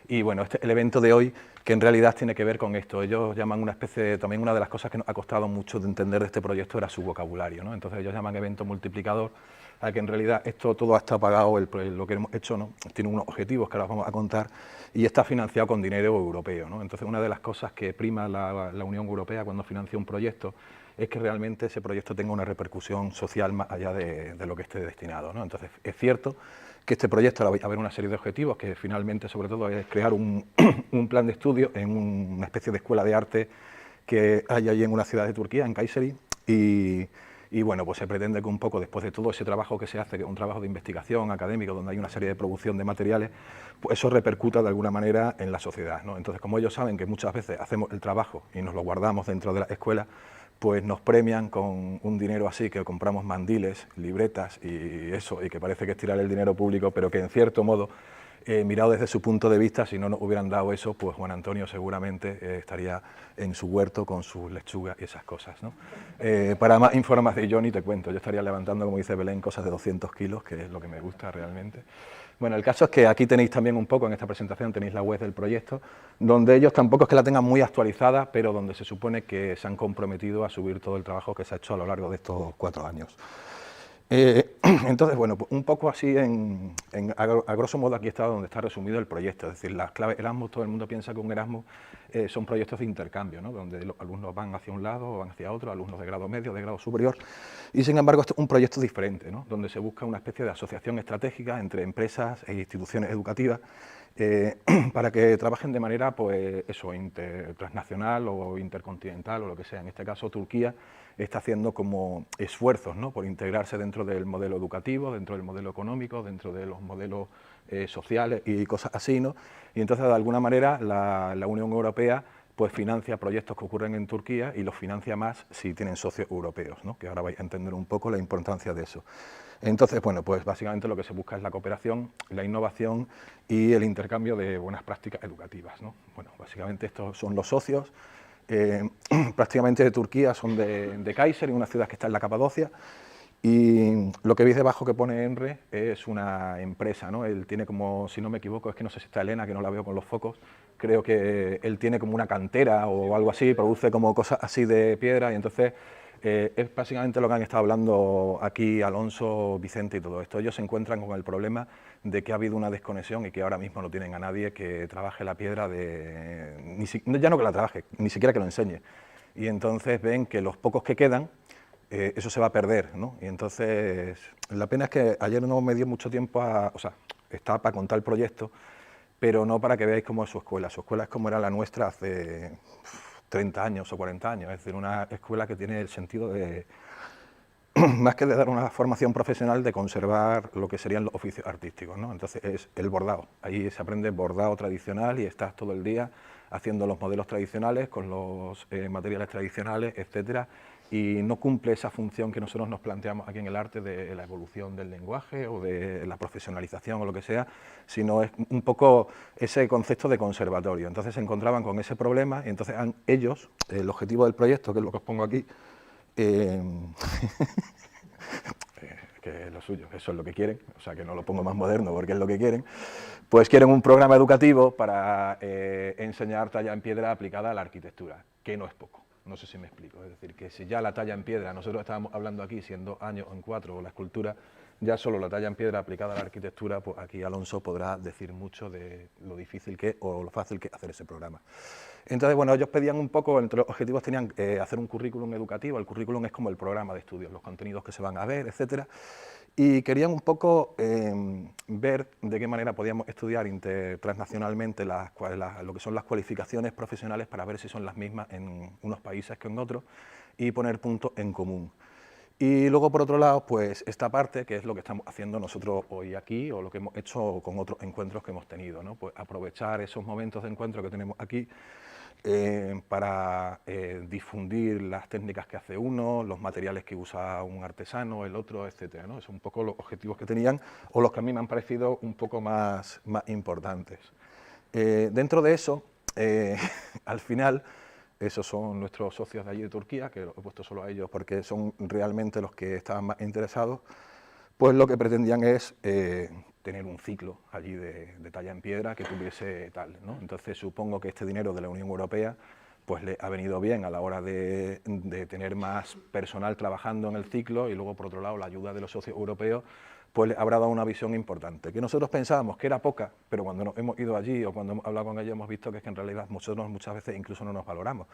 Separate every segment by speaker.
Speaker 1: Y bueno, el evento de hoy, que en realidad tiene que ver con esto, ellos llaman una especie de, también una de las cosas que nos ha costado mucho de entender de este proyecto era su vocabulario, ¿no? Entonces ellos llaman evento multiplicador, a que en realidad esto todo está pagado, lo que hemos hecho, ¿no? Tiene unos objetivos que ahora vamos a contar y está financiado con dinero europeo, ¿no? Entonces una de las cosas que prima la Unión Europea cuando financia un proyecto es que realmente ese proyecto tenga una repercusión social más allá de lo que esté destinado, ¿no? Entonces es cierto que este proyecto va a haber una serie de objetivos que finalmente, sobre todo, es crear un plan de estudio en una especie de escuela de arte que hay allí en una ciudad de Turquía, en Kayseri, y bueno, pues se pretende que un poco después de todo ese trabajo que se hace, que es un trabajo de investigación académico, donde hay una serie de producción de materiales, pues eso repercuta de alguna manera en la sociedad, ¿no? Entonces, como ellos saben que muchas veces hacemos el trabajo y nos lo guardamos dentro de la escuela, pues nos premian con un dinero así, que compramos mandiles, libretas y eso, y que parece que es tirar el dinero público, pero que en cierto modo, mirado desde su punto de vista, si no nos hubieran dado eso, pues Juan Antonio seguramente estaría en su huerto con sus lechugas y esas cosas, ¿no? Para más información, yo ni te cuento, yo estaría levantando, como dice Belén, cosas de 200 kilos, que es lo que me gusta realmente. Bueno, el caso es que aquí tenéis también un poco, en esta presentación tenéis la web del proyecto, donde ellos tampoco es que la tengan muy actualizada, pero donde se supone que se han comprometido a subir todo el trabajo que se ha hecho a lo largo de estos 4 años. Entonces, bueno, pues un poco así, a grosso modo, aquí está donde está resumido el proyecto. Es decir, las claves Erasmus, todo el mundo piensa que un Erasmus son proyectos de intercambio, ¿no? Donde los alumnos van hacia un lado o van hacia otro, alumnos de grado medio, de grado superior. Y sin embargo, esto es un proyecto diferente, ¿no? Donde se busca una especie de asociación estratégica entre empresas e instituciones educativas para que trabajen de manera, pues, eso, transnacional o intercontinental o lo que sea. En este caso, Turquía está haciendo como esfuerzos, ¿no?, por integrarse dentro del modelo educativo, dentro del modelo económico, dentro de los modelos sociales y cosas así, ¿no? Y entonces, de alguna manera, la Unión Europea pues financia proyectos que ocurren en Turquía y los financia más si tienen socios europeos, ¿no?, que ahora vais a entender un poco la importancia de eso. Entonces, bueno, pues básicamente lo que se busca es la cooperación, la innovación y el intercambio de buenas prácticas educativas, ¿no? Bueno, básicamente estos son los socios. Prácticamente de Turquía son de Kayseri, una ciudad que está en la Capadocia, y lo que veis debajo que pone ENRE es una empresa, ¿no? Él tiene como, si no me equivoco, es que no sé si está Elena, que no la veo con los focos, creo que él tiene como una cantera o algo así, produce como cosas así de piedra, y entonces es básicamente lo que han estado hablando aquí Alonso, Vicente y todo esto. Ellos se encuentran con el problema de que ha habido una desconexión y que ahora mismo no tienen a nadie que trabaje la piedra, ya no que la trabaje, ni siquiera que lo enseñe. Y entonces ven que los pocos que quedan, eso se va a perder, ¿no? Y entonces, la pena es que ayer no me dio mucho tiempo o sea, estaba para contar el proyecto, pero no para que veáis cómo es su escuela. Su escuela es como era la nuestra hace 30 años o 40 años, es decir, una escuela que tiene el sentido de, más que de dar una formación profesional, de conservar lo que serían los oficios artísticos, ¿no? Entonces es el bordado, ahí se aprende bordado tradicional y estás todo el día haciendo los modelos tradicionales con los materiales tradicionales, etcétera, y no cumple esa función que nosotros nos planteamos aquí en el arte de la evolución del lenguaje o de la profesionalización o lo que sea, sino es un poco ese concepto de conservatorio. Entonces se encontraban con ese problema y entonces ellos, el objetivo del proyecto, que es lo que os pongo aquí, que es lo suyo, eso es lo que quieren, o sea que no lo pongo más moderno porque es lo que quieren, pues quieren un programa educativo para enseñar talla en piedra aplicada a la arquitectura, que no es poco, no sé si me explico, es decir, que si ya la talla en piedra, nosotros estábamos hablando aquí, si en 2 años o en 4, o la escultura, ya solo la talla en piedra aplicada a la arquitectura, pues aquí Alonso podrá decir mucho de lo difícil que es o lo fácil que es hacer ese programa. Entonces, bueno, ellos pedían un poco, entre los objetivos tenían hacer un currículum educativo. El currículum es como el programa de estudios, los contenidos que se van a ver, etcétera, y querían un poco ver de qué manera podíamos estudiar transnacionalmente lo que son las cualificaciones profesionales para ver si son las mismas en unos países que en otros y poner puntos en común. Y luego, por otro lado, pues esta parte, que es lo que estamos haciendo nosotros hoy aquí, o lo que hemos hecho con otros encuentros que hemos tenido, ¿no? Pues aprovechar esos momentos de encuentro que tenemos aquí para difundir las técnicas que hace uno, los materiales que usa un artesano, el otro, etcétera, ¿no? Son un poco los objetivos que tenían, o los que a mí me han parecido un poco más importantes. Dentro de eso, al final, esos son nuestros socios de allí de Turquía, que he puesto solo a ellos porque son realmente los que estaban más interesados, pues lo que pretendían es tener un ciclo allí de talla en piedra que tuviese tal, ¿no? Entonces supongo que este dinero de la Unión Europea pues le ha venido bien a la hora de tener más personal trabajando en el ciclo, y luego por otro lado la ayuda de los socios europeos pues le habrá dado una visión importante, que nosotros pensábamos que era poca, pero cuando nos hemos ido allí o cuando hemos hablado con ellos hemos visto que es que en realidad nosotros muchas veces incluso no nos valoramos.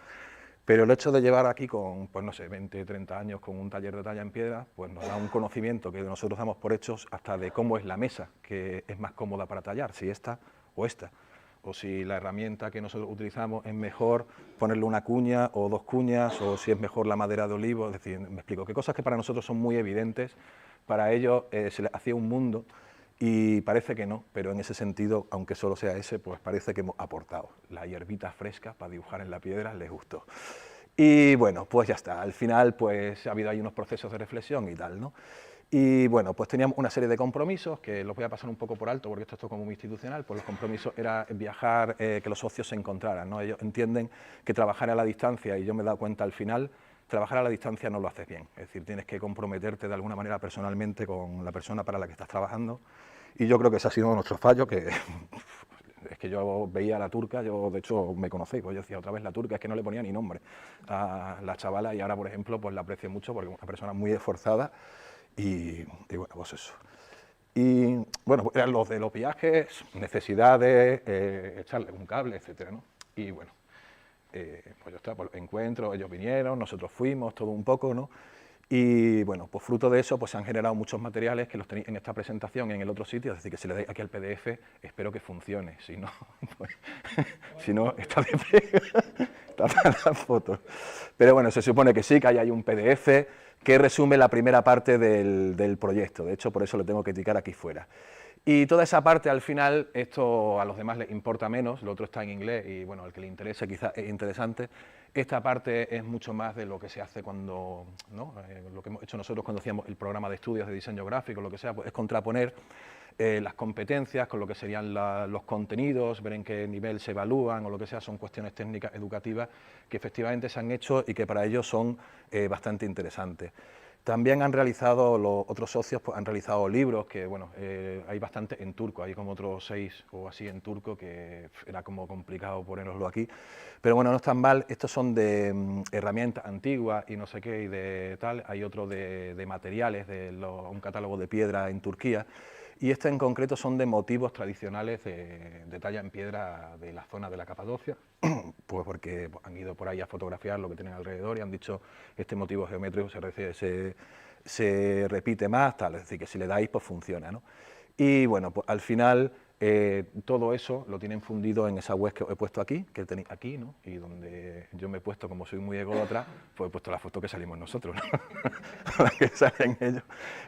Speaker 1: Pero el hecho de llevar aquí con, pues no sé, 20, 30 años con un taller de talla en piedra, pues nos da un conocimiento que nosotros damos por hechos hasta de cómo es la mesa, que es más cómoda para tallar, si esta o esta, o si la herramienta que nosotros utilizamos es mejor ponerle una cuña o dos cuñas, o si es mejor la madera de olivo. Es decir, me explico, que cosas que para nosotros son muy evidentes, para ellos se les hacía un mundo, y parece que no, pero en ese sentido, aunque solo sea ese, pues parece que hemos aportado. La hierbita fresca para dibujar en la piedra les gustó. Y bueno, pues ya está, al final pues ha habido ahí unos procesos de reflexión y tal, ¿no? Y bueno, pues teníamos una serie de compromisos que los voy a pasar un poco por alto porque esto es como muy institucional. Pues los compromisos era viajar, que los socios se encontraran, ¿no? Ellos entienden que trabajar a la distancia, y yo me he dado cuenta al final, trabajar a la distancia no lo haces bien. Es decir, tienes que comprometerte de alguna manera personalmente con la persona para la que estás trabajando, y yo creo que ese ha sido nuestro fallo, que es que yo veía a la turca, yo de hecho me conocéis, pues yo decía otra vez la turca, es que no le ponía ni nombre a la chavala, y ahora por ejemplo pues la aprecio mucho porque es una persona muy esforzada. Y bueno, pues eso. Y bueno, pues eran los de los viajes, necesidades, echarle un cable, etcétera, ¿no? Y bueno, pues ya está, pues encuentros, ellos vinieron, nosotros fuimos, todo un poco, ¿no? Y bueno, pues fruto de eso pues se han generado muchos materiales que los tenéis en esta presentación, en el otro sitio, es decir, que si le dais aquí al PDF, espero que funcione, si no, pues, si no, está de pega, está para las fotos. Pero bueno, se supone que sí, que hay un PDF que resume la primera parte del proyecto, de hecho por eso lo tengo que ticar aquí fuera. Y toda esa parte al final, esto a los demás les importa menos, lo otro está en inglés y bueno, al que le interese quizás es interesante. Esta parte es mucho más de lo que se hace cuando, ¿no? Lo que hemos hecho nosotros cuando hacíamos el programa de estudios de diseño gráfico, lo que sea, pues es contraponer las competencias con lo que serían los contenidos, ver en qué nivel se evalúan o lo que sea, son cuestiones técnicas educativas que efectivamente se han hecho y que para ellos son bastante interesantes. También han realizado, los otros socios pues, han realizado libros que, bueno, hay bastante en turco, hay como otros 6 o así en turco, que era como complicado ponéroslo aquí, pero bueno, no están mal. Estos son de herramientas antiguas y no sé qué, y de tal. Hay otro de materiales, un catálogo de piedra en Turquía, y este en concreto son de motivos tradicionales de talla en piedra de la zona de la Capadocia, pues porque han ido por ahí a fotografiar lo que tienen alrededor y han dicho este motivo geométrico se repite más, tal, es decir, que si le dais pues funciona, ¿no? Y bueno, pues al final todo eso lo tienen fundido en esa web que os he puesto aquí, que tenéis aquí, ¿no? Y donde yo me he puesto, como soy muy ególatra, pues he puesto la foto que salimos nosotros, ¿no? La que salen ellos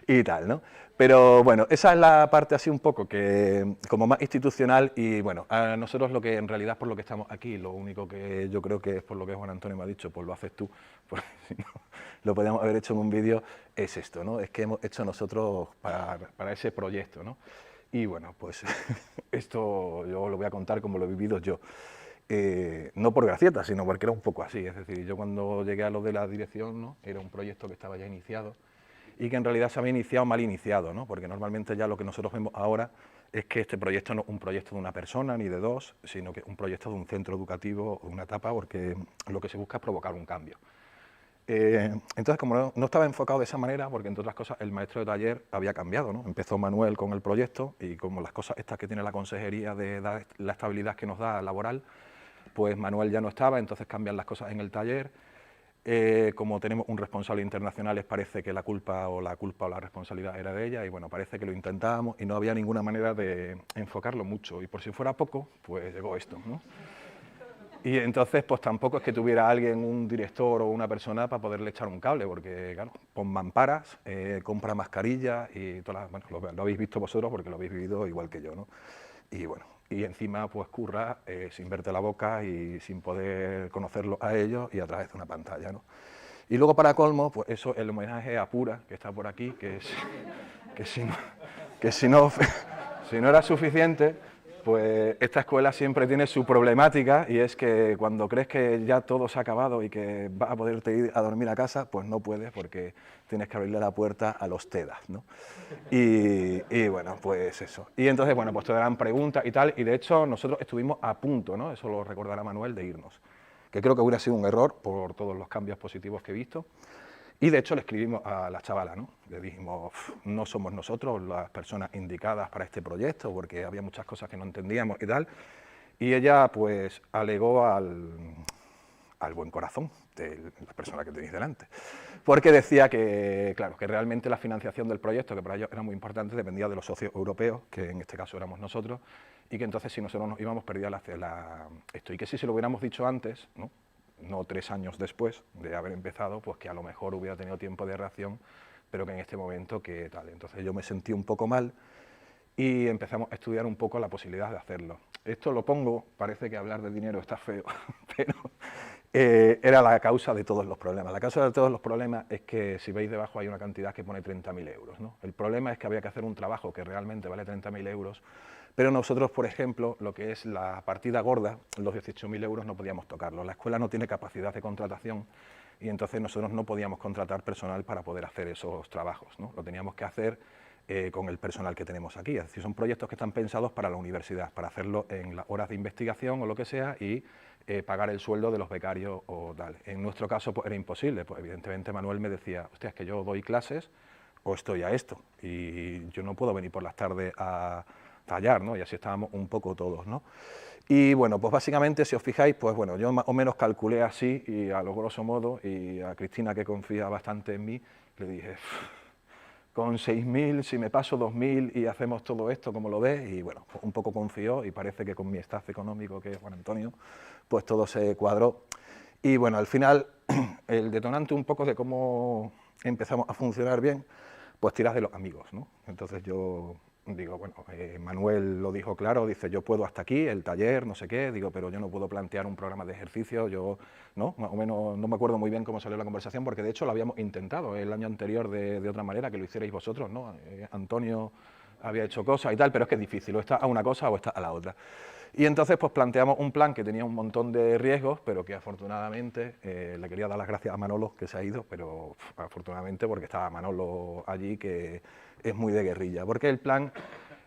Speaker 1: y tal, ¿no? Pero bueno, esa es la parte así un poco que como más institucional. Y bueno, a nosotros lo que en realidad por lo que estamos aquí, lo único que yo creo que es por lo que Juan Antonio me ha dicho, pues lo haces tú, porque si no lo podríamos haber hecho en un vídeo, es esto, ¿no? Es que hemos hecho nosotros para ese proyecto, ¿no? Y bueno, pues esto yo lo voy a contar como lo he vivido yo. No por gracieta, sino porque era un poco así. Es decir, yo cuando llegué a lo de la dirección, ¿no? Era un proyecto que estaba ya iniciado y que en realidad se había iniciado mal iniciado, ¿no? Porque normalmente ya lo que nosotros vemos ahora es que este proyecto no es un proyecto de una persona ni de dos, sino que es un proyecto de un centro educativo o de una etapa, porque lo que se busca es provocar un cambio. Entonces, como no estaba enfocado de esa manera, porque entre otras cosas el maestro de taller había cambiado, ¿no? Empezó Manuel con el proyecto y como las cosas estas que tiene la consejería de dar la estabilidad que nos da laboral, pues Manuel ya no estaba, entonces cambian las cosas en el taller. Como tenemos un responsable internacional, parece que la culpa o la responsabilidad era de ella, y bueno, parece que lo intentábamos y no había ninguna manera de enfocarlo mucho, y por si fuera poco, pues llegó esto, ¿no? Y entonces, pues tampoco es que tuviera alguien, un director o una persona para poderle echar un cable, porque claro, pon mamparas, compra mascarillas y todas las, bueno, lo habéis visto vosotros porque lo habéis vivido igual que yo, ¿no? Y bueno, y encima pues curra sin verte la boca y sin poder conocerlos a ellos y a través de una pantalla, ¿no? Y luego para colmo, pues eso, el homenaje a Pura, que está por aquí, que si no, si no era suficiente, Pues esta escuela siempre tiene su problemática y es que cuando crees que ya todo se ha acabado y que vas a poderte ir a dormir a casa, pues no puedes porque tienes que abrirle la puerta a los TEDAS, ¿no? Y bueno, pues eso. Y entonces, bueno, pues te darán preguntas y tal, y de hecho nosotros estuvimos a punto, ¿no? Eso lo recordará Manuel, de irnos, que creo que hubiera sido un error por todos los cambios positivos que he visto. Y de hecho le escribimos a la chavala, ¿no? Le dijimos, no somos nosotros las personas indicadas para este proyecto, porque había muchas cosas que no entendíamos y tal. Y ella, pues, alegó al buen corazón de la persona que tenéis delante. Porque decía que, claro, que realmente la financiación del proyecto, que para ellos era muy importante, dependía de los socios europeos, que en este caso éramos nosotros, y que entonces si nosotros nos íbamos perdía esto. Y que si se lo hubiéramos dicho antes, no 3 años después de haber empezado, pues que a lo mejor hubiera tenido tiempo de reacción, pero que en este momento que tal. Entonces yo me sentí un poco mal y empezamos a estudiar un poco la posibilidad de hacerlo. Esto lo pongo, parece que hablar de dinero está feo, pero era la causa de todos los problemas. La causa de todos los problemas es que, si veis debajo, hay una cantidad que pone 30.000 euros, ¿no? El problema es que había que hacer un trabajo que realmente vale 30.000 euros, pero nosotros, por ejemplo, lo que es la partida gorda, los 18.000 euros, no podíamos tocarlo. La escuela no tiene capacidad de contratación y entonces nosotros no podíamos contratar personal para poder hacer esos trabajos, ¿no? Lo teníamos que hacer con el personal que tenemos aquí. Es decir, son proyectos que están pensados para la universidad, para hacerlo en las horas de investigación o lo que sea y pagar el sueldo de los becarios o tal. En nuestro caso pues, era imposible, pues evidentemente Manuel me decía, hostia, es que yo doy clases o estoy a esto y yo no puedo venir por las tardes a tallar, ¿no? Y así estábamos un poco todos, ¿no? Y bueno, pues básicamente, si os fijáis, pues bueno, yo más o menos calculé así y a lo grosso modo, y a Cristina, que confía bastante en mí, le dije, con 6.000, si me paso 2.000 y hacemos todo esto como lo ves, y bueno, pues un poco confió y parece que con mi staff económico, que es Juan Antonio, pues todo se cuadró. Y bueno, al final, el detonante un poco de cómo empezamos a funcionar bien, pues tiras de los amigos, ¿no? Entonces yo digo, bueno, Manuel lo dijo claro, dice, yo puedo hasta aquí, el taller, no sé qué, digo, pero yo no puedo plantear un programa de ejercicio, yo, ¿no? Más o menos, no me acuerdo muy bien cómo salió la conversación, porque de hecho lo habíamos intentado el año anterior de otra manera, que lo hicierais vosotros, ¿no? Antonio había hecho cosas y tal, pero es que es difícil, o está a una cosa o está a la otra. Y entonces pues planteamos un plan que tenía un montón de riesgos, pero que afortunadamente, le quería dar las gracias a Manolo, que se ha ido, pero afortunadamente porque estaba Manolo allí, que es muy de guerrilla, porque el plan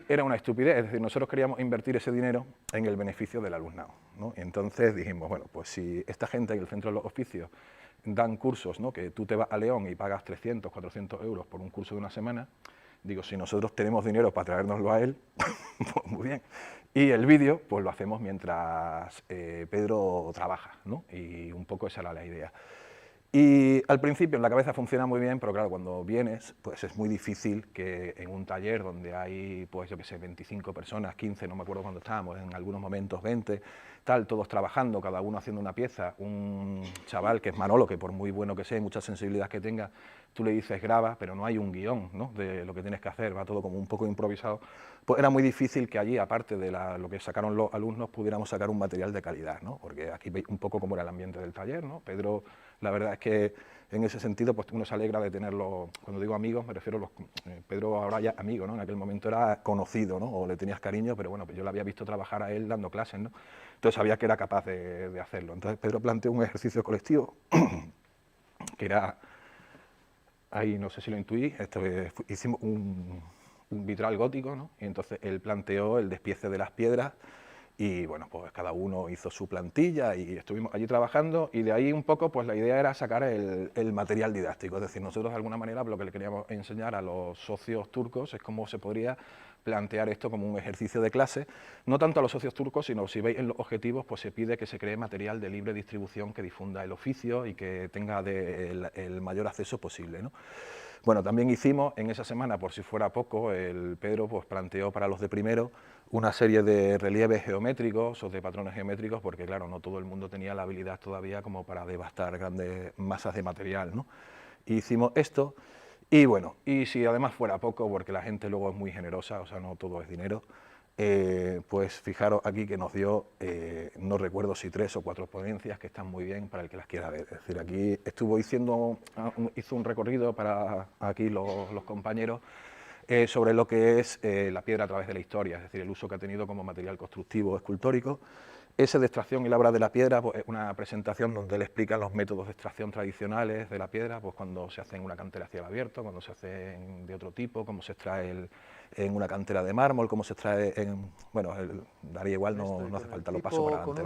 Speaker 1: era una estupidez, es decir, nosotros queríamos invertir ese dinero en el beneficio del alumnado, ¿no? Y entonces dijimos, bueno, pues si esta gente en el Centro de los Oficios dan cursos, ¿no? Que tú te vas a León y pagas 300, 400 euros por un curso de una semana, digo, si nosotros tenemos dinero para traérnoslo a él, pues muy bien. Y el vídeo, pues lo hacemos mientras Pedro trabaja, ¿no? Y un poco esa era la idea. Y al principio en la cabeza funciona muy bien, pero claro, cuando vienes, pues es muy difícil que en un taller donde hay, pues yo qué sé, 25 personas, 15, no me acuerdo cuándo estábamos, en algunos momentos 20, tal, todos trabajando, cada uno haciendo una pieza, un chaval que es Manolo, que por muy bueno que sea y mucha sensibilidad que tenga, tú le dices graba, pero no hay un guión, ¿no? De lo que tienes que hacer, va todo como un poco improvisado, pues era muy difícil que allí, aparte de lo que sacaron los alumnos, pudiéramos sacar un material de calidad, ¿no? Porque aquí veis un poco cómo era el ambiente del taller, ¿no? Pedro, la verdad es que en ese sentido pues uno se alegra de tenerlo, cuando digo amigos me refiero a Pedro ahora ya amigo, ¿no? En aquel momento era conocido, ¿no? O le tenías cariño, pero bueno, pues yo lo había visto trabajar a él dando clases, ¿no? Entonces sabía que era capaz de hacerlo. Entonces Pedro planteó un ejercicio colectivo que era, ahí no sé si lo intuí, hicimos un vitral gótico, ¿no? Y entonces él planteó el despiece de las piedras. Y bueno, pues cada uno hizo su plantilla y estuvimos allí trabajando y de ahí un poco pues la idea era sacar el material didáctico, es decir, nosotros de alguna manera lo que le queríamos enseñar a los socios turcos es cómo se podría plantear esto como un ejercicio de clase, no tanto a los socios turcos, sino si veis en los objetivos pues se pide que se cree material de libre distribución que difunda el oficio y que tenga el mayor acceso posible, ¿no? Bueno, también hicimos en esa semana, por si fuera poco, el Pedro pues, planteó para los de primero una serie de relieves geométricos o de patrones geométricos, porque claro, no todo el mundo tenía la habilidad todavía como para devastar grandes masas de material, ¿no? Hicimos esto y bueno, y si además fuera poco, porque la gente luego es muy generosa, o sea, no todo es dinero, pues fijaros aquí que nos dio, no recuerdo si 3 o 4 ponencias que están muy bien para el que las quiera ver. Es decir, aquí hizo un recorrido para aquí los compañeros sobre lo que es la piedra a través de la historia, es decir, el uso que ha tenido como material constructivo escultórico. Ese de extracción y labra de la piedra, pues, es una presentación donde él explica los métodos de extracción tradicionales de la piedra, pues cuando se hace en una cantera a cielo abierto, cuando se hace de otro tipo, cómo se extrae en una cantera de mármol, cómo se extrae en... Bueno, daría igual, no hace falta, lo paso para adelante,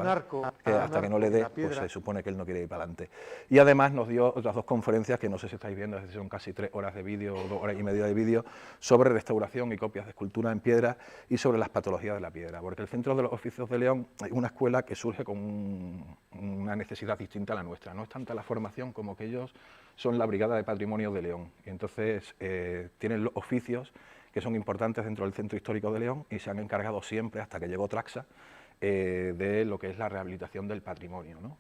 Speaker 1: ¿vale? Hasta que no le dé, pues se supone que él no quiere ir para adelante. Y además nos dio otras 2 conferencias que no sé si estáis viendo, es decir, son casi 3 horas de vídeo o 2 horas y media de vídeo sobre restauración y copias de escultura en piedra y sobre las patologías de la piedra, porque el Centro de los Oficios de León es una escuela que surge con una necesidad distinta a la nuestra. No es tanta la formación como que ellos son la Brigada de Patrimonio de León, y entonces tienen los oficios que son importantes dentro del Centro Histórico de León y se han encargado siempre, hasta que llegó Traxa, de lo que es la rehabilitación del patrimonio, ¿no?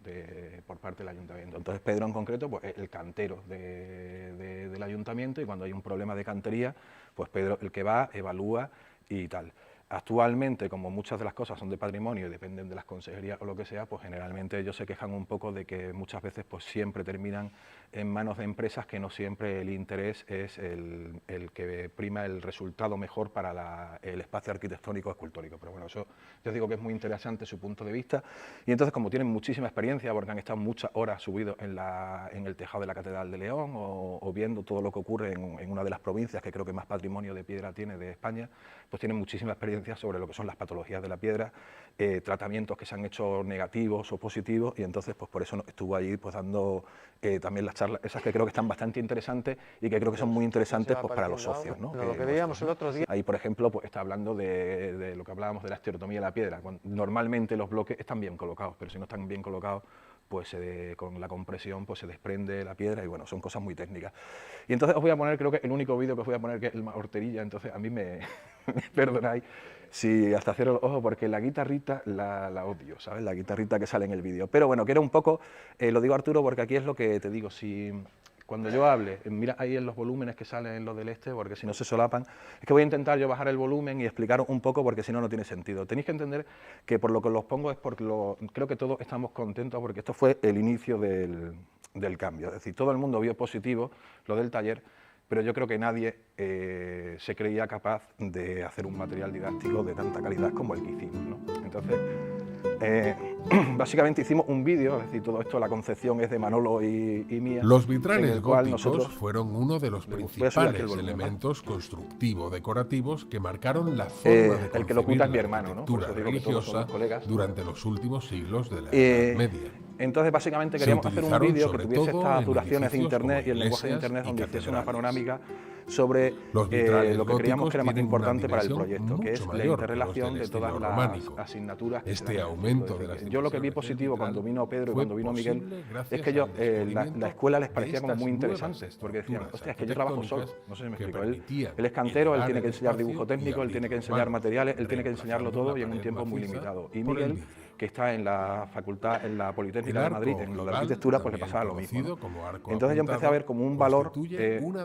Speaker 1: Por parte del Ayuntamiento. Entonces Pedro en concreto pues, es el cantero del Ayuntamiento, y cuando hay un problema de cantería, pues Pedro el que va, evalúa y tal. Actualmente, como muchas de las cosas son de patrimonio y dependen de las consejerías o lo que sea, pues generalmente ellos se quejan un poco de que muchas veces pues siempre terminan en manos de empresas que no siempre el interés es el que prima el resultado mejor para el espacio arquitectónico escultórico. Pero bueno, eso yo digo que es muy interesante su punto de vista, y entonces como tienen muchísima experiencia porque han estado muchas horas subidos en el tejado de la Catedral de León o viendo todo lo que ocurre en una de las provincias que creo que más patrimonio de piedra tiene de España, pues tienen muchísima experiencia sobre lo que son las patologías de la piedra, tratamientos que se han hecho negativos o positivos, y entonces pues por eso estuvo allí pues dando también las charlas, esas que creo que están bastante interesantes y que creo que son muy interesantes pues para los socios, ¿no?
Speaker 2: Lo que veíamos el otro día.
Speaker 1: Ahí, por ejemplo, pues está hablando de lo que hablábamos de la estereotomía de la piedra. Normalmente los bloques están bien colocados, pero si no están bien colocados, pues con la compresión pues se desprende la piedra, y bueno, son cosas muy técnicas. Y entonces os voy a poner, creo que el único vídeo que os voy a poner, que es el más horterilla, entonces a mí me perdonáis si hasta cierro los ojos, porque la guitarrita la odio, ¿sabes? La guitarrita que sale en el vídeo. Pero bueno, que era un poco, lo digo Arturo porque aquí es lo que te digo, cuando yo hable, mira ahí en los volúmenes que salen en los del este, porque si no se solapan, es que voy a intentar yo bajar el volumen y explicaros un poco, porque si no, no tiene sentido. Tenéis que entender que por lo que los pongo es porque creo que todos estamos contentos, porque esto fue el inicio del cambio. Es decir, todo el mundo vio positivo lo del taller, pero yo creo que nadie se creía capaz de hacer un material didáctico de tanta calidad como el que hicimos, ¿no? Entonces, básicamente hicimos un vídeo, es decir, todo esto, la concepción es de Manolo y mía.
Speaker 3: Los vitrales góticos fueron uno de los principales elementos constructivo-decorativos que marcaron la forma de concebir la arquitectura religiosa durante los últimos siglos de la Edad Media.
Speaker 1: Entonces, básicamente queríamos hacer un vídeo que tuviese estas duraciones de Internet y el lenguaje de Internet, donde hiciese una panorámica sobre lo que creíamos que era más importante para el proyecto, que es la interrelación de todas las asignaturas. Yo lo que vi positivo cuando vino Pedro y cuando vino Miguel es que la escuela les parecía como muy interesante, porque decían, hostia, es que yo trabajo solo, no sé si me explico, él es cantero, él tiene que enseñar dibujo técnico, él tiene que enseñar materiales, él tiene que enseñarlo todo y en un tiempo muy limitado. Y Miguel, que está en la facultad, en la Politécnica de Madrid, en lo de arquitectura, pues le pasaba lo mismo, ¿no? Entonces yo empecé a ver como un valor,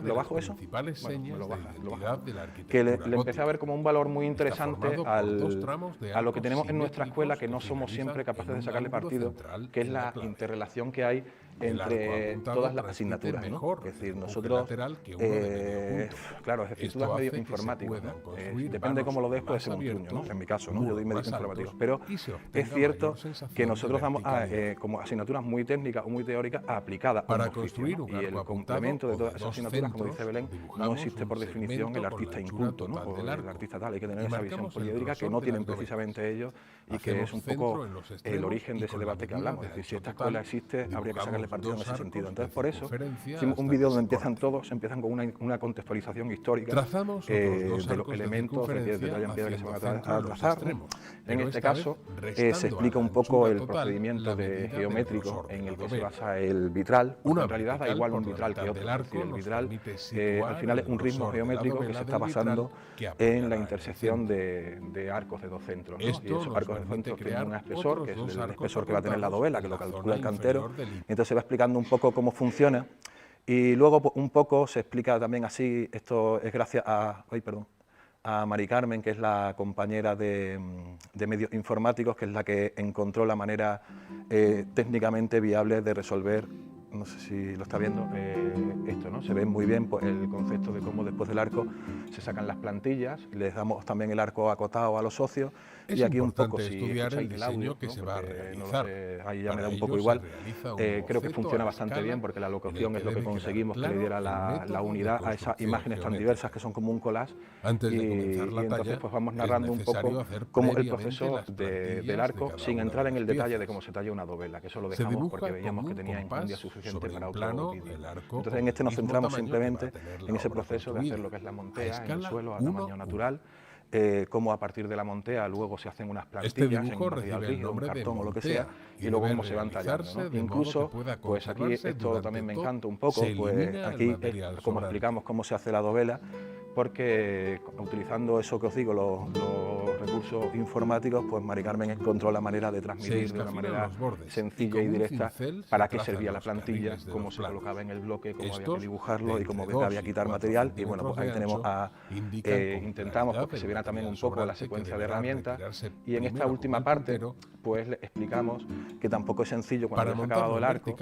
Speaker 1: ¿lo bajo eso? Bueno, lo baja. Que le empecé a ver como un valor muy interesante a lo que tenemos en nuestra escuela, que no somos siempre capaces de sacarle partido, que es la interrelación que hay entre todas las asignaturas, ¿no? Es decir, nosotros, claro, es decir, tú das medios informáticos, ¿no? Depende de cómo lo des, puede ser un truño, ¿no? En mi caso, ¿no? Yo doy medios informáticos, pero es cierto que nosotros damos como asignaturas muy técnicas o muy teóricas aplicadas a un oficio, ¿no? Y el complemento de todas esas asignaturas, como dice Belén, no existe por definición el artista inculto, ¿no? O el artista tal, hay que tener esa visión poliédrica que no tienen precisamente ellos, y que es un poco el origen de ese debate que hablamos. Es decir, si esta escuela existe, habría que sacarle partido en ese sentido. Entonces, por eso, hicimos un vídeo donde empiezan con una contextualización histórica de los elementos de talla en piedra que se van a trazar. En este caso, se explica un poco el procedimiento geométrico en el que se basa el vitral, porque en realidad da igual un vitral que otro. Es decir, el vitral al final es un ritmo geométrico que se está basando en la intersección de arcos de dos centros, ¿no? Y esos arcos de dos centros tienen un espesor, que es el espesor que va a tener la dovela, que lo calcula el cantero. Entonces se va explicando un poco cómo funciona, y luego pues, un poco se explica también así. Esto es gracias a Mari Carmen, que es la compañera de medios informáticos, que es la que encontró la manera técnicamente viable de resolver no sé si lo está viendo, esto, ¿no? Se ve muy bien pues, el concepto de cómo después del arco se sacan las plantillas, les damos también el arco acotado a los socios
Speaker 3: y aquí un poco si escucháis el audio que se va a realizar.
Speaker 1: No sé, ahí ya me da un poco igual. Creo que funciona bastante bien porque la locución es lo que conseguimos que le diera la unidad a esas imágenes tan diversas que son como un collage.
Speaker 3: Antes de comenzar la talla,
Speaker 1: entonces pues vamos narrando un poco cómo el proceso del arco sin entrar en el detalle de cómo se talla una dovela, que eso lo dejamos porque veíamos que tenía enjundia suficiente para otro vídeo. Entonces en este nos centramos simplemente en ese proceso de hacer lo que es la montea en el suelo a tamaño natural, cómo a partir de la montea luego se hacen unas plantillas en un material rígido, un cartón o lo que sea, y luego cómo se van tallando, ¿no? Incluso, pues aquí esto también me encanta un poco, pues aquí como explicamos cómo se hace la dovela, porque utilizando eso que os digo, los recursos informáticos, pues Mari Carmen encontró la manera de transmitir de una manera sencilla y directa para qué servía la plantilla, cómo se colocaba en el bloque, cómo había que dibujarlo y cómo había que quitar material. Y bueno, pues ahí tenemos intentamos que se viera también un poco la secuencia de herramientas, y en esta última parte pues le explicamos que tampoco es sencillo cuando ya se ha acabado el arco,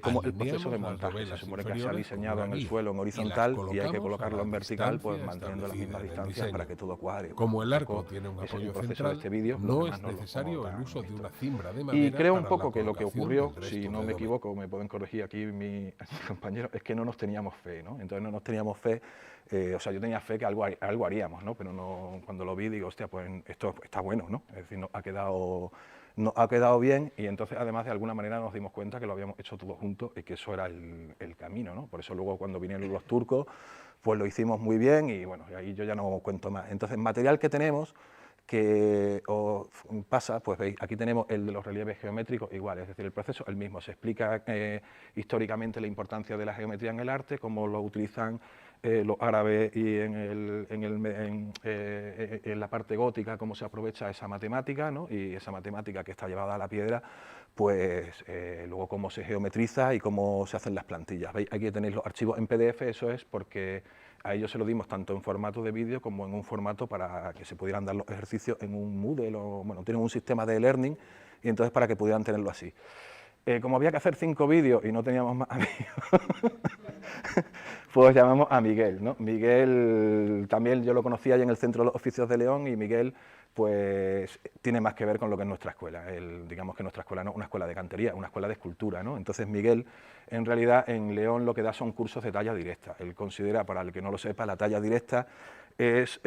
Speaker 1: como el proceso de montaje. Se supone que se ha diseñado en el suelo en horizontal y hay que colocarlo en vertical, pues manteniendo las mismas distancias para que todo cuadre.
Speaker 3: Como el arco tiene un apoyo central, no es necesario el uso de una cimbra de madera.
Speaker 1: Y creo un poco que lo que ocurrió, si no me equivoco, me pueden corregir aquí mis compañeros, es que no nos teníamos fe, ¿no? Entonces no nos teníamos fe, o sea, yo tenía fe que algo haríamos, ¿no? Pero no, cuando lo vi digo, hostia, pues esto está bueno, ¿no? Es decir, ha quedado bien, y entonces además de alguna manera nos dimos cuenta que lo habíamos hecho todos juntos y que eso era el camino, ¿no? Por eso luego cuando vinieron los turcos, pues lo hicimos muy bien y bueno, ahí yo ya no cuento más. Entonces, material que tenemos que os pasa, pues veis, aquí tenemos el de los relieves geométricos igual, es decir, el proceso el mismo, se explica históricamente la importancia de la geometría en el arte, cómo lo utilizan los árabes y en la parte gótica, cómo se aprovecha esa matemática, ¿no? Y esa matemática que está llevada a la piedra, pues luego cómo se geometriza y cómo se hacen las plantillas. ¿Veis? Aquí tenéis los archivos en PDF, eso es porque a ellos se lo dimos tanto en formato de vídeo como en un formato para que se pudieran dar los ejercicios en un Moodle, o bueno, tienen un sistema de e-learning, y entonces para que pudieran tenerlo así. Como había que hacer 5 vídeos y no teníamos más amigos, pues llamamos a Miguel, ¿no? Miguel también yo lo conocía ahí en el Centro de los Oficios de León, y Miguel pues tiene más que ver con lo que es nuestra escuela. Digamos que nuestra escuela no es una escuela de cantería, una escuela de escultura, ¿no? Entonces Miguel en realidad en León lo que da son cursos de talla directa. Él considera, para el que no lo sepa, la talla directa es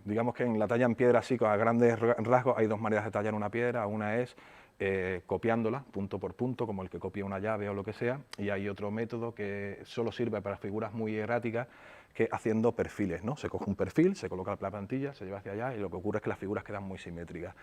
Speaker 1: digamos que en la talla en piedra, así a grandes rasgos, hay dos maneras de tallar una piedra. Una es copiándola punto por punto, como el que copia una llave o lo que sea, y hay otro método que solo sirve para figuras muy erráticas, que haciendo perfiles, ¿no? Se coge un perfil, se coloca la plantilla, se lleva hacia allá y lo que ocurre es que las figuras quedan muy simétricas.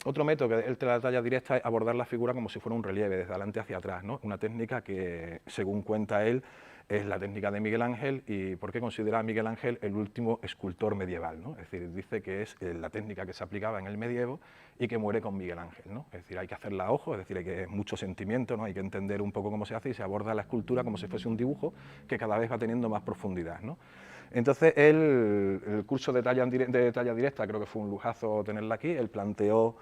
Speaker 1: Otro método que es la talla directa es abordar la figura como si fuera un relieve, desde adelante hacia atrás, ¿no? Una técnica que, según cuenta él, es la técnica de Miguel Ángel. ¿Y por qué considera a Miguel Ángel el último escultor medieval, ¿no? Es decir, dice que es la técnica que se aplicaba en el medievo y que muere con Miguel Ángel, ¿no? Es decir, hay que hacerla a ojo, es decir, hay que mucho sentimiento, ¿no? Hay que entender un poco cómo se hace y se aborda la escultura como si fuese un dibujo que cada vez va teniendo más profundidad, ¿no? Entonces, el curso de talla directa creo que fue un lujazo tenerla aquí. Él planteó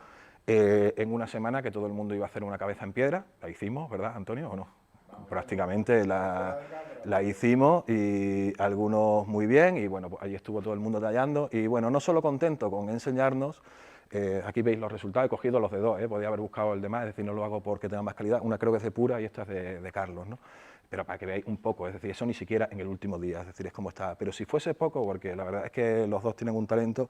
Speaker 1: en una semana que todo el mundo iba a hacer una cabeza en piedra. La hicimos, ¿verdad, Antonio, o no? Prácticamente la hicimos, y algunos muy bien, y bueno, pues ahí estuvo todo el mundo tallando, y bueno, no solo contento con enseñarnos, aquí veis los resultados, he cogido los de dos, podía haber buscado el de más, es decir, no lo hago porque tenga más calidad, una creo que es de Pura y esta es de Carlos, ¿no? Pero para que veáis un poco, es decir, eso ni siquiera en el último día, es decir, es como está, pero si fuese poco, porque la verdad es que los dos tienen un talento,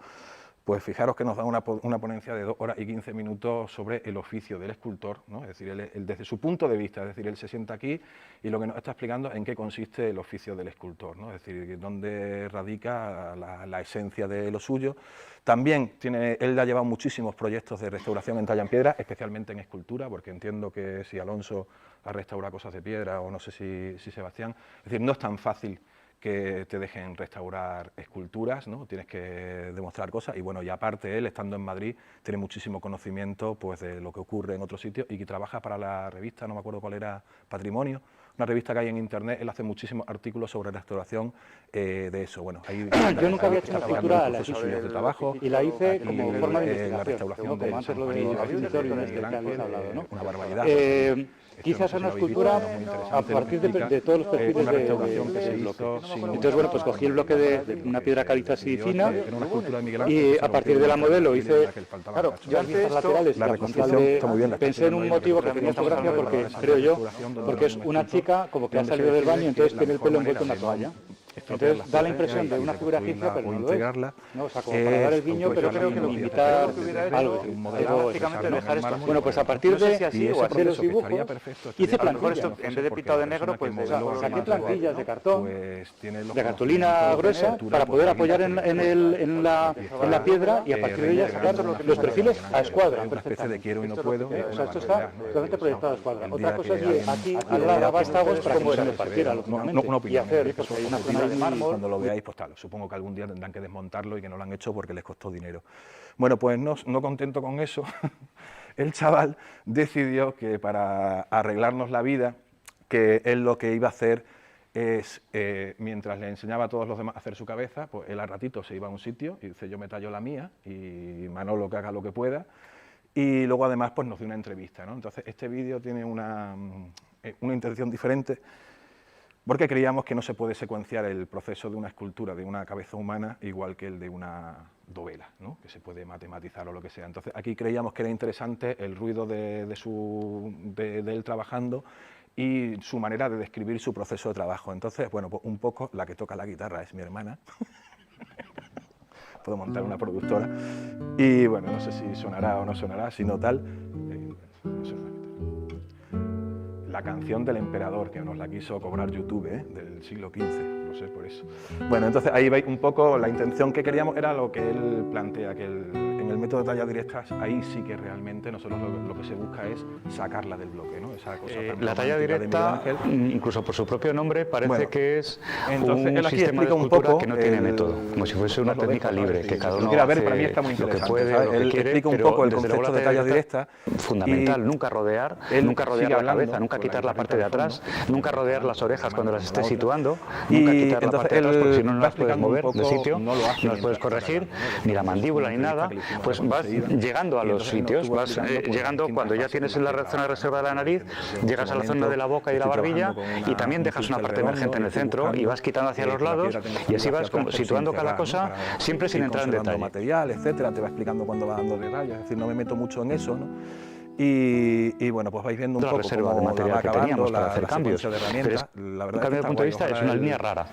Speaker 1: pues fijaros que nos da una ponencia de 2 horas y 15 minutos sobre el oficio del escultor, ¿no? Es decir, él desde su punto de vista, es decir, él se sienta aquí y lo que nos está explicando en qué consiste el oficio del escultor, ¿no? Es decir, dónde radica la esencia de lo suyo. También él ha llevado muchísimos proyectos de restauración en talla en piedra, especialmente en escultura, porque entiendo que si Alonso ha restaurado cosas de piedra, o no sé si Sebastián, es decir, no es tan fácil que te dejen restaurar esculturas, ¿no? Tienes que demostrar cosas, y bueno, y aparte él, estando en Madrid, tiene muchísimo conocimiento pues de lo que ocurre en otros sitios, y que trabaja para la revista, no me acuerdo cuál era, Patrimonio, una revista que hay en internet, él hace muchísimos artículos sobre restauración de eso. Bueno, ahí
Speaker 2: yo nunca había hecho una escultura
Speaker 1: de trabajo,
Speaker 2: y la hice como forma de
Speaker 1: la restauración
Speaker 2: como antes lo del escritorio en este que habéis hablado, ¿no?
Speaker 1: Una barbaridad.
Speaker 2: Quise hacer una escultura a partir de todos los perfiles de restauración que se hizo. Entonces, bueno, pues cogí el bloque de una piedra caliza así fina y a partir de la modelo hice, claro, yo antes laterales, pensé en un motivo que tenía mucha gracia porque, creo yo, porque es una chica como que ha salido del baño y entonces tiene el pelo envuelto en una toalla. Entonces da la impresión de una figura egipcia, pero no lo es. ¿No? O sea, como para dar el guiño, pero creo que imitar algo. Bueno, pues a partir de hacer los dibujos, hice plantillas.
Speaker 4: En vez de pintado de negro, pues
Speaker 2: saqué plantillas de cartón, de cartulina gruesa, para poder apoyar en la piedra y a partir de ella sacar los perfiles a escuadra.
Speaker 1: Una especie de quiero y no puedo.
Speaker 2: O sea, esto está totalmente proyectado a escuadra. Otra cosa es que aquí la vástagos para que no se me partiera y hacer una zona de mármol.
Speaker 1: Cuando lo veáis, pues tal, supongo que algún día tendrán que desmontarlo y que no lo han hecho porque les costó dinero. Bueno, pues no contento con eso, el chaval decidió que para arreglarnos la vida, que él lo que iba a hacer es, mientras le enseñaba a todos los demás a hacer su cabeza, pues él a ratito se iba a un sitio y dice, yo me tallo la mía y Manolo que haga lo que pueda. Y luego además pues nos dio una entrevista, ¿no? Entonces este vídeo tiene una intención diferente, porque creíamos que no se puede secuenciar el proceso de una escultura de una cabeza humana igual que el de una dovela, ¿no? Que se puede matematizar o lo que sea. Entonces aquí creíamos que era interesante el ruido de él trabajando y su manera de describir su proceso de trabajo. Entonces, bueno, pues un poco la que toca la guitarra es mi hermana. Puedo montar una productora. Y bueno, no sé si sonará o no sonará, sino tal. La canción del emperador, que nos la quiso cobrar YouTube, del siglo XV, no sé, por eso. Bueno, entonces ahí veis un poco la intención que queríamos, era lo que él plantea, que en el método de tallas directas, ahí sí que realmente nosotros lo que se busca es sacarla del bloque, ¿no? Esa cosa
Speaker 4: la talla directa, incluso por su propio nombre, parece que es
Speaker 1: entonces,
Speaker 4: un sistema de escultura que no tiene método, como si fuese una técnica libre, que cada uno hace
Speaker 1: para mí está muy
Speaker 4: lo que puede, lo que quiere,
Speaker 1: explica un poco el concepto de talla directa.
Speaker 4: Fundamental, nunca rodear la cabeza, nunca quitar la parte de atrás, nunca rodear las orejas cuando las estés situando, nunca quitar la parte de atrás porque si no las puedes mover de sitio, no las puedes corregir, ni la mandíbula ni nada, pues vas llegando a los sitios, vas llegando cuando ya tienes en la zona de reserva de la nariz, llegas a la zona de la boca y la barbilla y también dejas una parte emergente en el centro y vas quitando hacia los lados y así vas situando cada cosa siempre sin entrar en detalle.
Speaker 1: Material, etcétera, te va explicando cuando va dando detalles, es decir, no me meto mucho en eso, ¿no? Y bueno, pues vais viendo un poco
Speaker 4: reserva de material que teníamos para hacer cambios. Pero un cambio de punto de vista es una línea rara.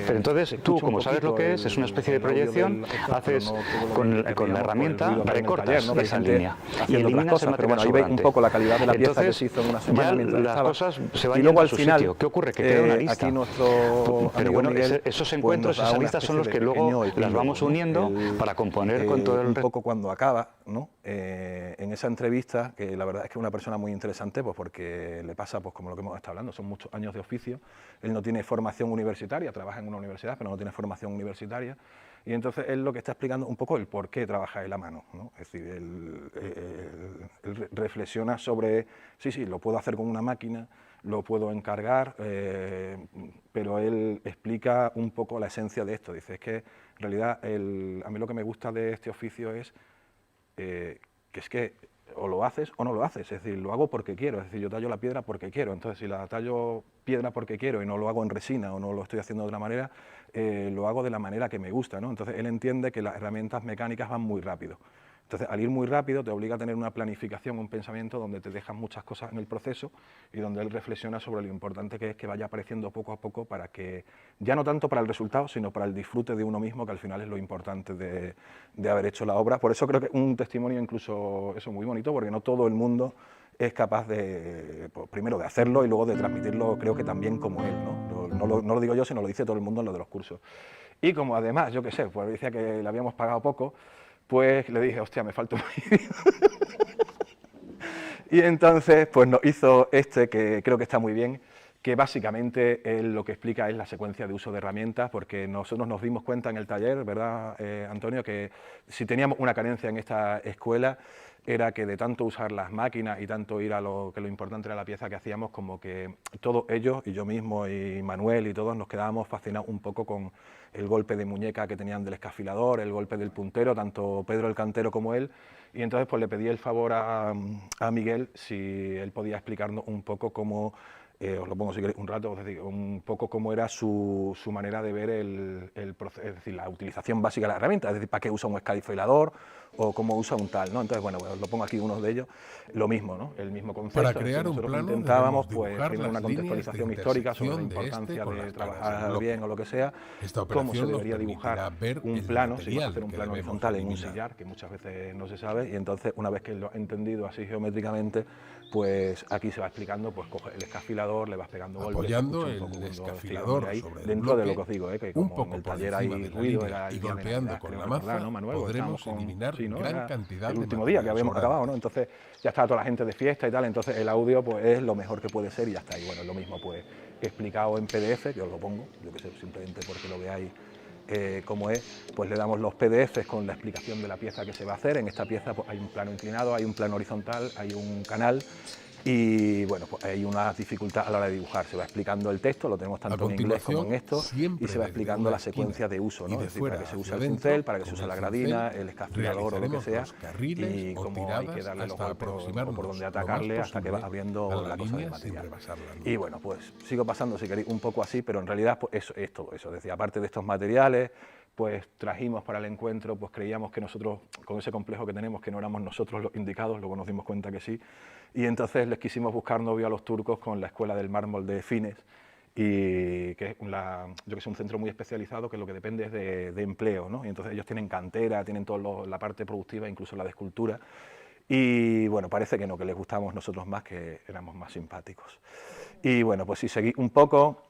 Speaker 4: Pero entonces tú, como sabes lo que es una especie de proyección, haces con la herramienta recortas esa línea y eliminas el material
Speaker 1: ahí veis un poco la calidad de la pieza que se hizo en una semana mientras
Speaker 4: las cosas se van
Speaker 1: y luego al
Speaker 4: su
Speaker 1: final
Speaker 4: sitio. ¿Qué ocurre? Que queda una lista.
Speaker 1: Aquí nuestro
Speaker 4: pero bueno, esos encuentros, esas listas son los que luego las vamos uniendo para componer con todo el...
Speaker 1: Un poco cuando acaba, ¿no? En esa entrevista, que la verdad es que es una persona muy interesante, pues porque le pasa, pues como lo que hemos estado hablando, son muchos años de oficio, él no tiene formación universitaria, trabaja en una universidad, pero no tiene formación universitaria, y entonces él lo que está explicando un poco el por qué trabaja él a mano, ¿no? Es decir, él reflexiona sobre, sí, lo puedo hacer con una máquina, lo puedo encargar, pero él explica un poco la esencia de esto, dice, es que en realidad a mí lo que me gusta de este oficio es que es que o lo haces o no lo haces, es decir, lo hago porque quiero, es decir, yo tallo la piedra porque quiero, entonces si la tallo piedra porque quiero y no lo hago en resina o no lo estoy haciendo de otra manera, lo hago de la manera que me gusta, ¿no? Entonces él entiende que las herramientas mecánicas van muy rápido. Entonces, al ir muy rápido, te obliga a tener una planificación, un pensamiento donde te dejan muchas cosas en el proceso y donde él reflexiona sobre lo importante que es que vaya apareciendo poco a poco para que, ya no tanto para el resultado, sino para el disfrute de uno mismo, que al final es lo importante de haber hecho la obra. Por eso creo que es un testimonio incluso eso muy bonito, porque no todo el mundo es capaz de, pues, primero de hacerlo y luego de transmitirlo, creo que también como él, ¿no? No lo digo yo, sino lo dice todo el mundo en lo de los cursos. Y como además, yo qué sé, pues decía que le habíamos pagado poco, pues le dije, hostia, me falta un vídeo. Y entonces, pues nos hizo que creo que está muy bien, que básicamente él lo que explica es la secuencia de uso de herramientas, porque nosotros nos dimos cuenta en el taller, ¿verdad, Antonio?, que si teníamos una carencia en esta escuela era que de tanto usar las máquinas y tanto ir a lo importante era la pieza que hacíamos, como que todos ellos, y yo mismo y Manuel y todos, nos quedábamos fascinados un poco con el golpe de muñeca que tenían del escafilador, el golpe del puntero, tanto Pedro el cantero como él, y entonces pues le pedí el favor a Miguel si él podía explicarnos un poco cómo, os lo pongo si queréis un rato, es decir, un poco cómo era su manera de ver el proceso, es decir, la utilización básica de la herramienta, es decir, para qué usa un escafilador o cómo usa un tal, ¿no? Entonces, bueno, os lo pongo aquí uno de ellos, lo mismo, ¿no? El mismo concepto.
Speaker 3: Para crear un plano
Speaker 1: intentábamos, pues, primero una contextualización histórica sobre la importancia de trabajar bien o lo que sea, cómo se debería dibujar un plano, si vas a hacer un plano horizontal en un sillar, que muchas veces no se sabe, y entonces, una vez que lo has entendido así geométricamente, pues aquí se va explicando, pues coge el escafilador, le vas pegando golpes,
Speaker 3: apoyando el escafilador
Speaker 1: ahí,
Speaker 3: sobre
Speaker 1: dentro
Speaker 3: el
Speaker 1: de lo que os digo, que
Speaker 3: un
Speaker 1: como
Speaker 3: poco
Speaker 1: en el
Speaker 3: por
Speaker 1: taller hay
Speaker 3: encima de la
Speaker 1: ruido,
Speaker 3: línea y golpeando con la maza,
Speaker 1: ¿no, Manuel?
Speaker 3: podremos eliminar gran cantidad de
Speaker 1: el último día que habíamos
Speaker 3: sobrante.
Speaker 1: acabado, ¿no? Entonces ya estaba toda la gente de fiesta y tal, entonces el audio pues es lo mejor que puede ser y ya está. Y bueno, es lo mismo pues explicado en PDF, que os lo pongo, yo que sé, simplemente porque lo veáis cómo es, pues le damos los PDFs con la explicación de la pieza que se va a hacer. En esta pieza pues, hay un plano inclinado, hay un plano horizontal, hay un canal y bueno, pues hay una dificultad a la hora de dibujar. Se va explicando el texto, lo tenemos tanto en inglés como en esto, y se va explicando la secuencia de uso, ¿no? Es decir, para que se use el cincel, para que se use la gradina, el escafilador o lo que sea, y cómo hay que darle los golpes o por donde atacarle hasta que va abriendo la cosa de material. Y bueno, pues sigo pasando, si queréis, un poco así, pero en realidad pues eso es todo eso. Es decir, aparte de estos materiales, pues trajimos para el encuentro, pues creíamos que nosotros, con ese complejo que tenemos, que no éramos nosotros los indicados, luego nos dimos cuenta que sí, y entonces les quisimos buscar novio a los turcos con la Escuela del Mármol de Fines, y que es un centro muy especializado que lo que depende es de empleo, ¿no? Y entonces ellos tienen cantera, tienen toda la parte productiva, incluso la de escultura, y bueno, parece que no, que les gustamos nosotros más, que éramos más simpáticos. Y bueno, pues si seguí un poco,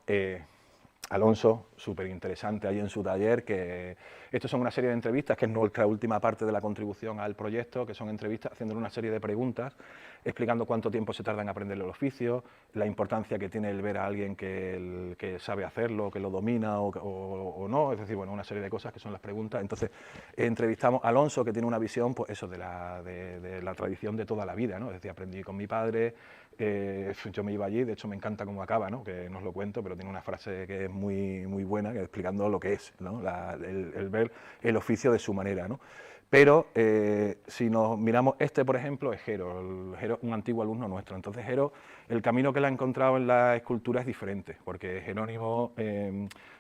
Speaker 1: Alonso, súper interesante ahí en su taller, que estos son una serie de entrevistas, que es nuestra última parte de la contribución al proyecto, que son entrevistas haciéndole una serie de preguntas, explicando cuánto tiempo se tarda en aprender el oficio, la importancia que tiene el ver a alguien que sabe hacerlo, que lo domina o no, es decir, bueno, una serie de cosas que son las preguntas. Entonces, entrevistamos a Alonso, que tiene una visión, pues eso, de la tradición de toda la vida, ¿no? Es decir, aprendí con mi padre, yo me iba allí, de hecho me encanta cómo acaba, ¿no? Que no os lo cuento, pero tiene una frase que es muy, muy buena, que explicando lo que es, ¿no? el ver el oficio de su manera, ¿no? Pero si nos miramos, por ejemplo, es Jero, un antiguo alumno nuestro. Entonces Jero, el camino que él ha encontrado en la escultura es diferente, porque Jerónimo,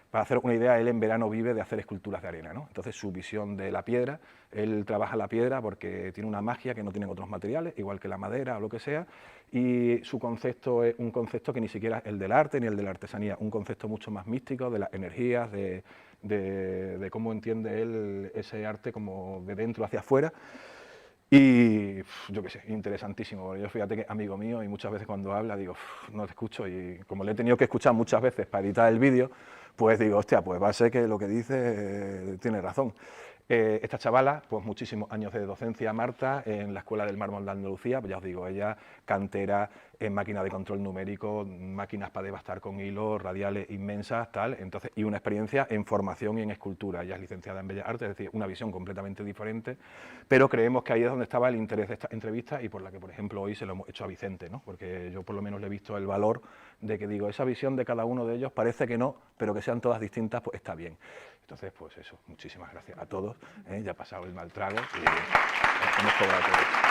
Speaker 1: para hacer una idea, él en verano vive de hacer esculturas de arena, ¿no? Entonces su visión de la piedra, él trabaja la piedra porque tiene una magia que no tienen otros materiales, igual que la madera o lo que sea, y su concepto es un concepto que ni siquiera es el del arte ni el de la artesanía, un concepto mucho más místico, de las energías, de cómo entiende él ese arte como de dentro hacia afuera. Y yo qué sé, interesantísimo. Yo fíjate que amigo mío, y muchas veces cuando habla digo, no te escucho, y como le he tenido que escuchar muchas veces para editar el vídeo, pues digo, hostia, pues va a ser que lo que dice tiene razón. Esta chavala, pues muchísimos años de docencia, Marta, en la Escuela del Mármol de Andalucía, pues ya os digo, ella cantera en máquina de control numérico, máquinas para devastar con hilos, radiales inmensas, tal, entonces, y una experiencia en formación y en escultura. Ella es licenciada en Bellas Artes, es decir, una visión completamente diferente, pero creemos que ahí es donde estaba el interés de esta entrevista y por la que, por ejemplo, hoy se lo hemos hecho a Vicente, ¿no? Porque yo por lo menos le he visto el valor de que digo, esa visión de cada uno de ellos parece que no, pero que sean todas distintas, pues está bien. Entonces, pues eso, muchísimas gracias a todos, ya ha pasado el mal trago y hemos cobrado todo.